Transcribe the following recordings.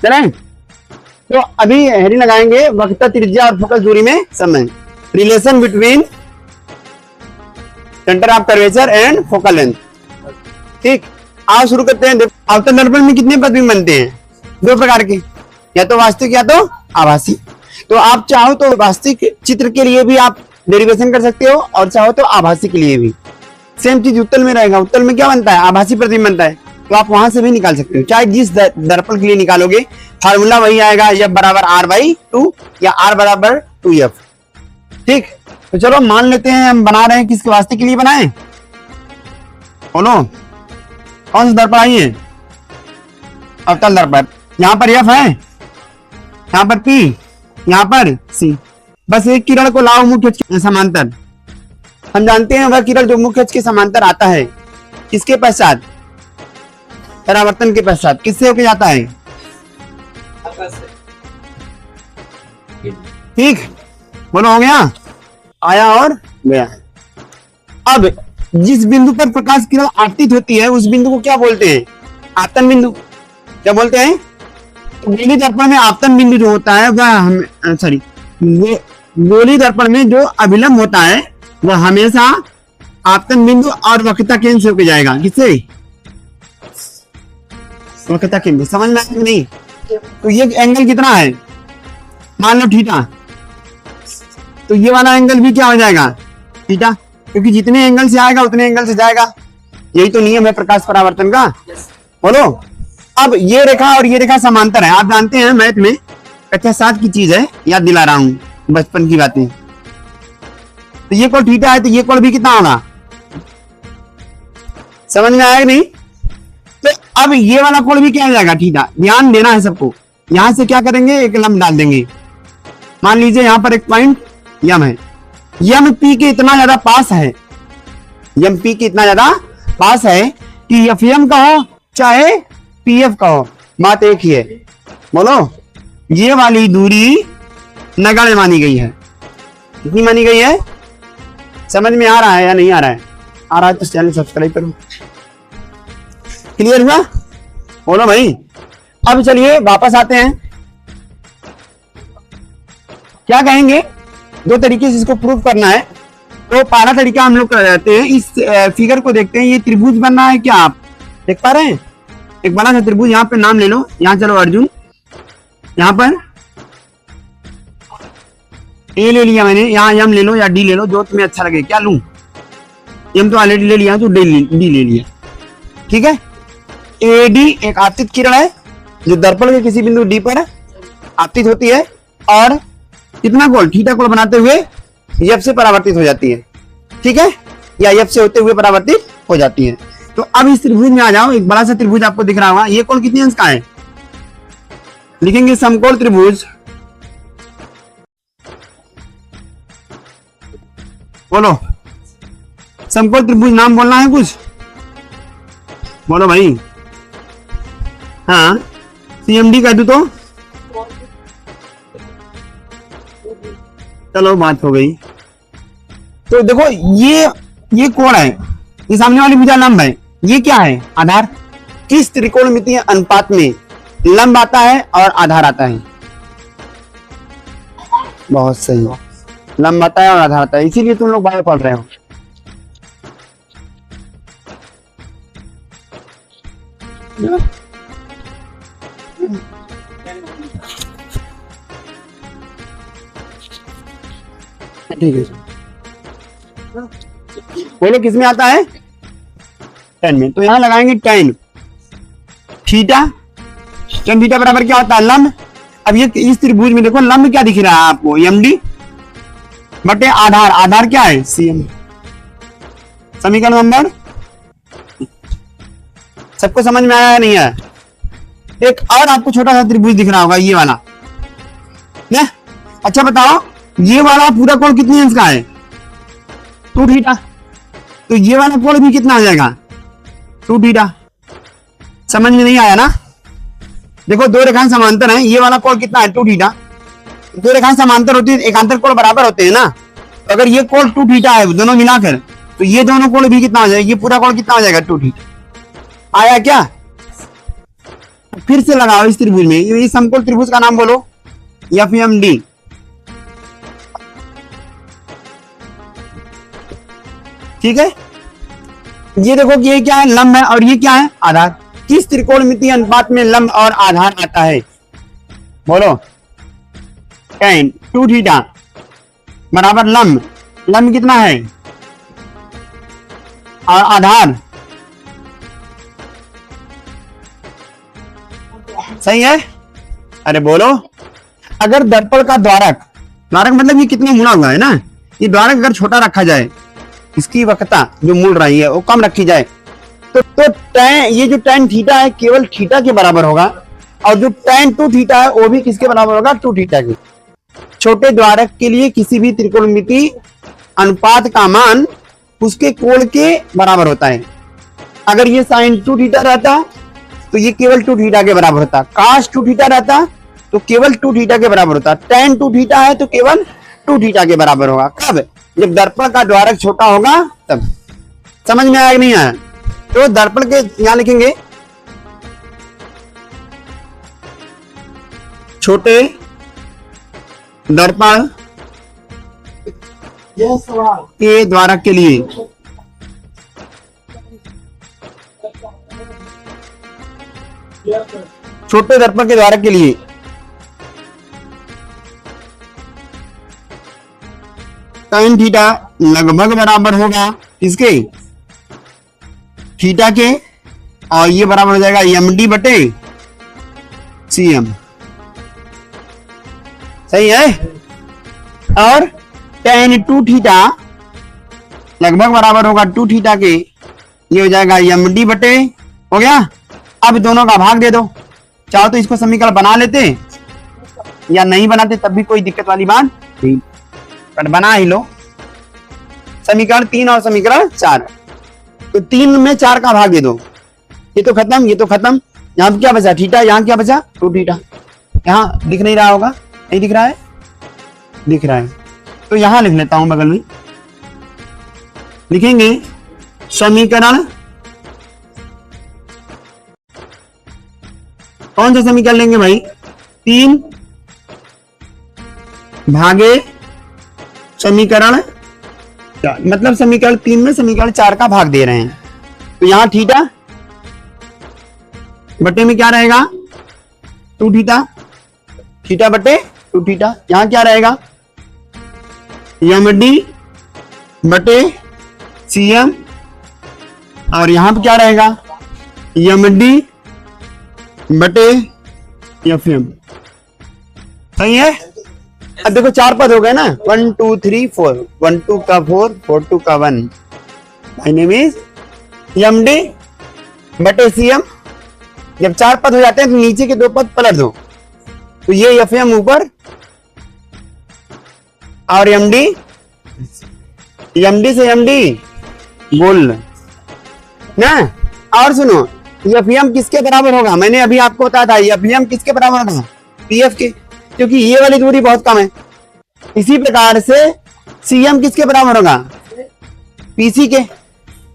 चलें? तो अभी हेडिंग लगाएंगे वक्रता त्रिज्या और फोकस दूरी में समय, relation between centre of curvature and focal length. ठीक, आओ शुरू करते हैं। अवतल दर्पण में कितने प्रतिबिंब बनते हैं? दो प्रकार के, या तो वास्तविक या तो आभासी। तो आप चाहो तो वास्तविक चित्र के लिए भी आप डेरिवेशन कर सकते हो और चाहो तो आभासी के लिए भी। सेम चीज उत्तल में रहेगा। उत्तल में क्या बनता है? आभासी प्रतिबिंब बनता है, तो आप वहां से भी निकाल सकते हो। चाहे जिस दर्पण के लिए निकालोगे फार्मूला वही आएगा, F बराबर R/2 या R बराबर 2F। ठीक, तो चलो मान लेते हैं हम बना रहे हैं, किसके वास्ते के लिए बनाए? बोलो कौन सा दर्पण आई है? अवतल दर्पण। यहाँ पर F है, यहाँ पर P, यहाँ पर C। बस एक किरण को लाओ मुख्य अक्ष के समांतर। हम जानते हैं वह किरण जो मुख्य अक्ष के समांतर आता है, किसके पश्चात? परावर्तन के पश्चात। किससे होके जाता है? ठीक, बोलो हो गया? आया और गया। अब जिस बिंदु पर प्रकाश किरण आपतित होती है उस बिंदु को क्या बोलते हैं? आपतन बिंदु। क्या बोलते हैं? गोली दर्पण में आपतन बिंदु जो होता है वह गोली दर्पण में जो अभिलंब होता है वह हमेशा आपतन बिंदु और वक्रता केंद्र से होकर जाएगा। किससे? वक्रता केंद्र। समझ में आया नहीं? तो ये एंगल कितना है? मान लो थीटा, तो ये वाला एंगल भी क्या हो जाएगा? थीटा, क्योंकि जितने एंगल से आएगा उतने एंगल से जाएगा। यही तो नियम है प्रकाश परावर्तन का। बोलो, अब ये रेखा और ये रेखा समांतर है। आप जानते हैं मैथ में कक्षा 7 की चीज है, याद दिला रहा हूं, बचपन की बातें। तो ये कोण थीटा है, तो ये कोण भी कितना होगा? समझ में आया नहीं? तो अब ये वाला कोण भी क्या हो जाएगा? थीटा। ध्यान देना है सबको। यहां से क्या करेंगे? एक लंब डाल देंगे। मान लीजिए यहां पर एक पॉइंट यम है, यम पी के इतना ज्यादा पास है, यम पी के इतना ज्यादा पास है कि एफ एम का हो चाहे पी एफ का हो, बात एक ही है। बोलो, ये वाली दूरी नगण्य मानी गई है। कितनी मानी गई है? समझ में आ रहा है या नहीं आ रहा है? आ रहा है तो चैनल सब्सक्राइब करो। क्लियर हुआ? बोलो भाई। अब चलिए वापस आते हैं। क्या कहेंगे? दो तरीके से इसको प्रूव करना है। तो पहला तरीका हम लोग करते हैं, इस फिगर को देखते हैं। ये त्रिभुज बन रहा है क्या? आप देख पा रहे हैं? एक बड़ा सा त्रिभुज। यहाँ पे नाम ले लो, यहाँ चलो अर्जुन, यहाँ पर ए ले लिया मैंने, यहाँ एम ले लो या डी ले लो, जो तुम्हें अच्छा लगे। क्या लूं? एम तो ऑलरेडी ले लिया, तो डी ले लिया। ठीक है। एडी एक आपतित किरण है जो दर्पण के किसी बिंदु डी पर आपतित होती है और कितना कोण? थीटा कोण बनाते हुए एफ से परावर्तित हो जाती है। ठीक है, या एफ से होते हुए परावर्तित हो जाती है। तो अब इस त्रिभुज में आ जाओ। एक बड़ा सा त्रिभुज आपको दिख रहा होगा। ये कोण कितने अंश का है? लिखेंगे समकोण त्रिभुज। बोलो, समकोण त्रिभुज नाम बोलना है कुछ? बोलो भाई। हाँ, सीएमडी कह दूं तो? चलो बात हो गई। तो देखो, ये कोण है, ये सामने वाली भुजा लंब है। ये क्या है? आधार। किस त्रिकोणमितीय अनुपात में लंब आता है और आधार आता है? बहुत सही, लंब आता है और आधार आता है। इसीलिए तुम लोग बायो पढ़ रहे हो। ठीक है, बोलो किस में आता है? टेन में। तो यहां लगाएंगे टेन थीटा। टेन थीटा बराबर क्या होता है? लंब। अब ये इस त्रिभुज में देखो, लंब क्या दिख रहा है आपको? एमडी बटे आधार। आधार क्या है? सीएम। समीकरण नंबर सबको समझ में आया या नहीं है? एक और आपको छोटा सा त्रिभुज दिख रहा होगा, ये वाला ने? अच्छा बताओ, ये वाला पूरा कोण कितने अंश का है? 2 थीटा। तो ये वाला कोण भी कितना आ जाएगा? 2 थीटा। समझ में नहीं आया ना? देखो, दो रेखाएं समांतर हैं। ये वाला कोण कितना है? 2 थीटा। दो रेखाएं समांतर होती है, एकांतर कोण बराबर होते हैं ना। तो अगर ये कोण 2 थीटा है दोनों मिलाकर, तो ये दोनों कोण भी कितना हो जाएगा? ये पूरा कोण कितना हो जाएगा? 2 थीटा। आया क्या? फिर से लगाओ इस त्रिभुज में, ये समकोण त्रिभुज का नाम बोलो, FMD। ठीक है, ये देखो कि ये क्या है, लंब है, और ये क्या है, आधार। किस त्रिकोणमितीय अनुपात में लंब और आधार आता है, बोलो। tan 2 थीटा बराबर लंब, लंब कितना है और आधार, सही है। अरे बोलो, अगर दर्पण का द्वारक, द्वारक मतलब ये कितना मुड़ा हुआ है ना, ये द्वारक अगर छोटा रखा जाए, इसकी वक्रता जो मुड़ रही है वो कम रखी जाए, तो tan, ये जो tan थीटा है केवल थीटा के बराबर होगा, और जो tan 2 थीटा है वो भी किसके बराबर होगा, 2 थीटा के। छोटे द्वारक के लिए किसी भी त्रिकोणमितीय अनुपात का मान उसके कोण के बराबर होता है। अगर ये sin 2 थीटा रहता तो ये केवल 2 थीटा के बराबर होता, cos 2 थीटा रहता तो केवल 2 थीटा के बराबर होता, tan 2 थीटा है तो केवल 2 थीटा के बराबर होगा। कब, जब दर्पण का द्वारक छोटा होगा तब। समझ में आया कि नहीं आया? तो दर्पण के यहां लिखेंगे छोटे दर्पण के द्वारक के लिए छोटे दर्पण के द्वारक के लिए tan थीटा लगभग बराबर होगा किसके, थीटा के, और ये बराबर हो जाएगा MD बटे CM। सही है। और tan 2 थीटा लगभग बराबर होगा 2 थीटा के, ये हो जाएगा MD बटे, हो गया। अब दोनों का भाग दे दो, चाहो तो इसको समीकरण बना लेते या नहीं बनाते तब भी कोई दिक्कत वाली बात नहीं, पर बना ही लो। समीकरण 3 और समीकरण 4, तो 3 में 4 का भाग दे दो, ये तो खत्म, ये तो खत्म। यहाँ पे क्या बचा, थीटा, यहाँ क्या बचा 2 थीटा। यहाँ दिख नहीं रहा होगा, नहीं दिख रहा है, दिख रहा है, तो यहां लिख लेता हूं बगल में, लिखेंगे समीकरण, कौन सा समीकरण लेंगे भाई, 3 भागे समीकरण 4, मतलब समीकरण 3 में समीकरण 4 का भाग दे रहे हैं। तो यहां थीटा बटे में क्या रहेगा 2 थीटा, थीटा बटे 2 थीटा। यहां क्या रहेगा MD बटे CM, और यहां पे क्या रहेगा MD बटे FM। सही है। अब देखो 4 पद हो गए ना, 1 2 3 4, 1 2 का 4, 4 2 का 1। माय नेम इज MD बटे CM। जब 4 पद हो जाते हैं तो नीचे के 2 पद पलट दो, तो ये FM ऊपर और MD से MD बोल ना। और सुनो, FM किसके बराबर होगा, मैंने अभी आपको बताया था, FM किसके बराबर होगा, PF के, क्योंकि ये वाली दूरी बहुत कम है। इसी प्रकार से CM किसके बराबर होगा, PC के,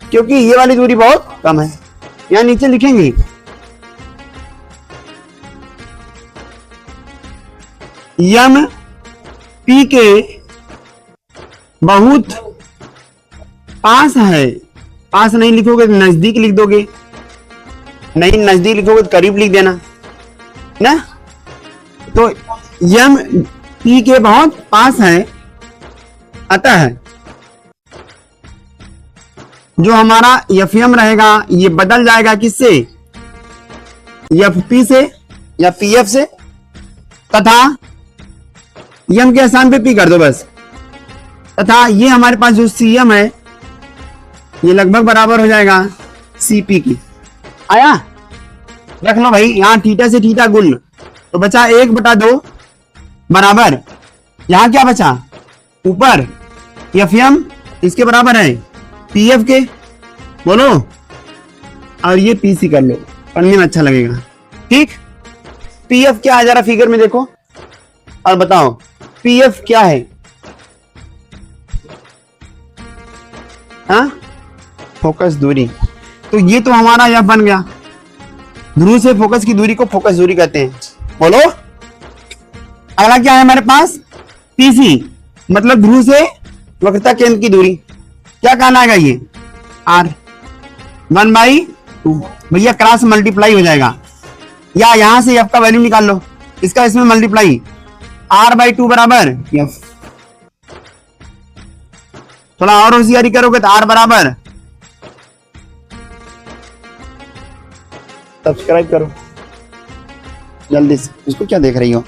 क्योंकि ये वाली दूरी बहुत कम है। यहां नीचे लिखेंगे MP के बहुत पास है, पास नहीं लिखोगे तो नजदीक लिख दोगे, नहीं नजदीक लिखोगे तो करीब लिख देना ना। तो MP के बहुत पास है, अतः जो हमारा FM रहेगा ये बदल जाएगा किससे, FP से या PF से, तथा M के स्थान पे P कर दो बस, तथा ये हमारे पास जो CM है ये लगभग बराबर हो जाएगा CP की। आया, रख लो भाई, यहां थीटा से थीटा गुण, तो बचा 1/2 बराबर, यहां क्या बचा ऊपर FM इसके बराबर है PF के, बोलो, और ये PC कर लो, पढ़ने में अच्छा लगेगा। ठीक, PF क्या है जरा फिगर में देखो और बताओ PF क्या है। हाँ, फोकस दूरी, तो ये तो हमारा यह बन गया, ध्रुव से फोकस की दूरी को फोकस दूरी कहते हैं। बोलो। अगला क्या है हमारे पास? पीसी, मतलब ध्रुव से वक्रता केंद्र की दूरी। क्या कहना आएगा ये? आर 1/2। भैया क्रॉस मल्टीप्लाई हो जाएगा, या यहां से एफ का वैल्यू निकाल लो, इसका इसमें मल्टीप्लाई, r/2 बराबर एफ। थोड़ा और होशियारी करोगे तो r बराबर, सब्सक्राइब करो जल्दी से, इसको क्या देख रही हो?